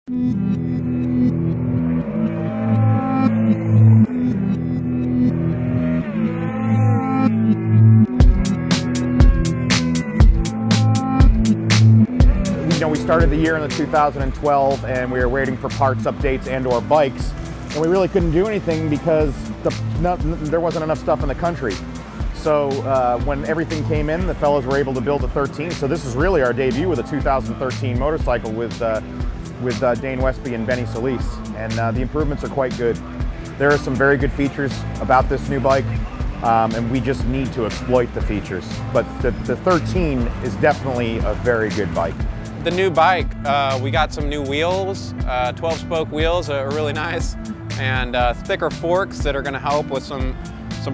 We started the year in 2012 and we were waiting for parts updates and or bikes, and we really couldn't do anything because there wasn't enough stuff in the country. So when everything came in, the fellows were able to build a 13. So this is really our debut with a 2013 motorcycle with Dane Westby and Benny Solis, and the improvements are quite good. There are some very good features about this new bike, and we just need to exploit the features. But the 13 is definitely a very good bike. The new bike, we got some new wheels, 12-spoke wheels are really nice, and thicker forks that are going to help with some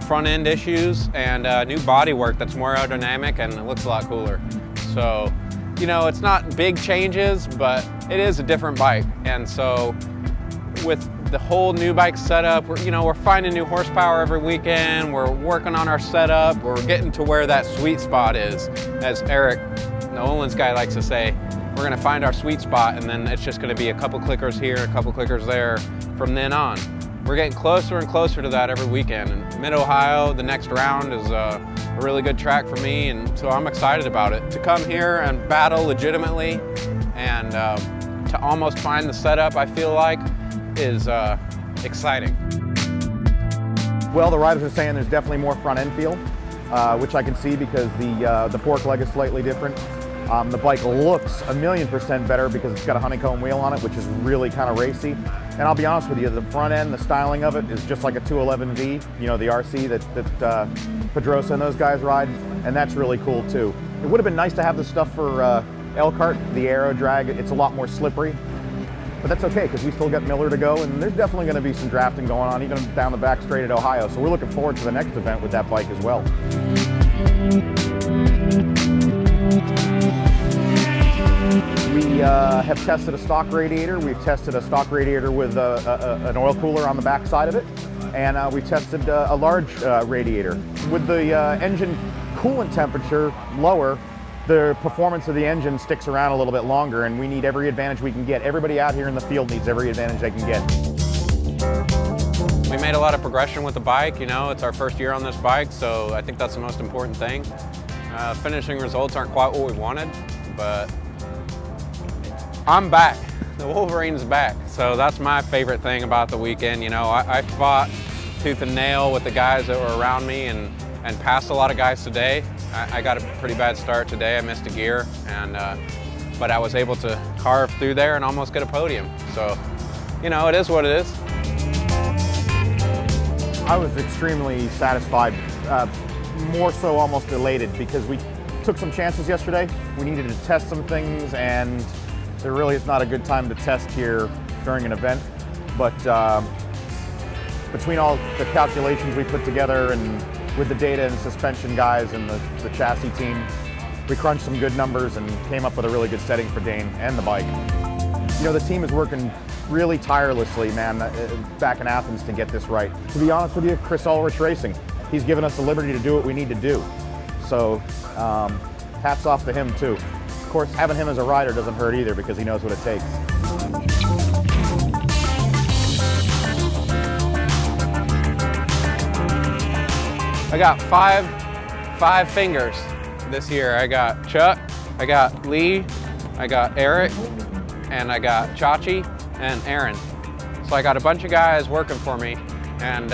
front-end issues, and new bodywork that's more aerodynamic and it looks a lot cooler. So, you know, it's not big changes, but it is a different bike. And so with the whole new bike setup, we're finding new horsepower every weekend, we're working on our setup, we're getting to where that sweet spot is. As Eric, the Olins guy, likes to say, we're going to find our sweet spot, and then it's just going to be a couple clickers here, a couple clickers there from then on. We're getting closer and closer to that every weekend. And Mid-Ohio, the next round, is a really good track for me, and so I'm excited about it. To come here and battle legitimately and to almost find the setup, I feel like, is exciting. Well, the riders are saying there's definitely more front end feel, which I can see because the fork leg is slightly different. The bike looks 1,000,000% better because it's got a honeycomb wheel on it, which is really kind of racy. And I'll be honest with you, the front end, the styling of it is just like a 211V, you know, the RC that Pedrosa and those guys ride, and that's really cool too. It would have been nice to have the stuff for Elkhart, the aero drag. It's a lot more slippery, but that's okay because we still got Miller to go, and there's definitely going to be some drafting going on even down the back straight at Ohio. So we're looking forward to the next event with that bike as well. We have tested a stock radiator. We've tested a stock radiator with an oil cooler on the back side of it, and we've tested a large radiator. With the engine coolant temperature lower, the performance of the engine sticks around a little bit longer, and we need every advantage we can get. Everybody out here in the field needs every advantage they can get. We made a lot of progression with the bike. You know, it's our first year on this bike, so I think that's the most important thing. Finishing results aren't quite what we wanted, but I'm back. The Wolverine's back. So that's my favorite thing about the weekend. You know, I fought tooth and nail with the guys that were around me and passed a lot of guys today. I got a pretty bad start today. I missed a gear, but I was able to carve through there and almost get a podium. So, you know, it is what it is. I was extremely satisfied, more so almost elated, because we took some chances yesterday. We needed to test some things, and there really is not a good time to test here during an event. But between all the calculations we put together and with the data and suspension guys and the chassis team, we crunched some good numbers and came up with a really good setting for Dane and the bike. You know, the team is working really tirelessly, man, back in Athens to get this right. To be honest with you, Chris Ulrich Racing, he's given us the liberty to do what we need to do. So hats off to him too. Of course, having him as a rider doesn't hurt either because he knows what it takes. I got five fingers this year. I got Chuck, I got Lee, I got Eric, and I got Chachi and Aaron. So I got a bunch of guys working for me, and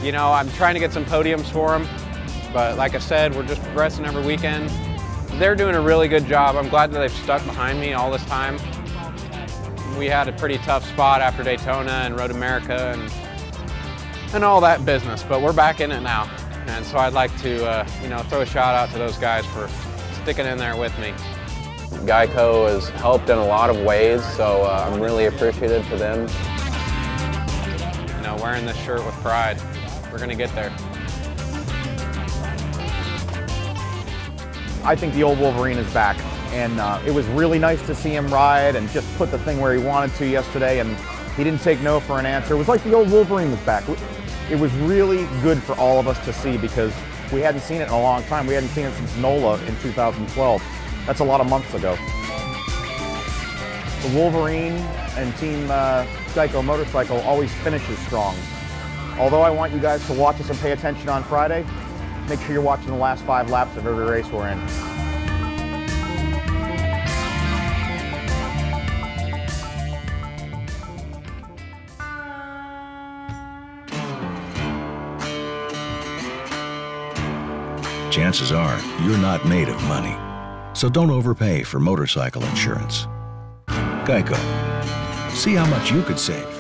you know, I'm trying to get some podiums for them, but like I said, we're just progressing every weekend. They're doing a really good job. I'm glad that they've stuck behind me all this time. We had a pretty tough spot after Daytona and Road America and all that business, but we're back in it now. And so I'd like to you know, throw a shout out to those guys for sticking in there with me. GEICO has helped in a lot of ways, so I'm really appreciative to them. You know, wearing this shirt with pride, we're gonna get there. I think the old Wolverine is back, and it was really nice to see him ride and just put the thing where he wanted to yesterday, and he didn't take no for an answer. It was like the old Wolverine was back. It was really good for all of us to see because we hadn't seen it in a long time. We hadn't seen it since NOLA in 2012. That's a lot of months ago. The Wolverine and Team GEICO Motorcycle always finishes strong. Although I want you guys to watch us and pay attention on Friday, make sure you're watching the last 5 laps of every race we're in. Chances are you're not made of money, so don't overpay for motorcycle insurance. GEICO. See how much you could save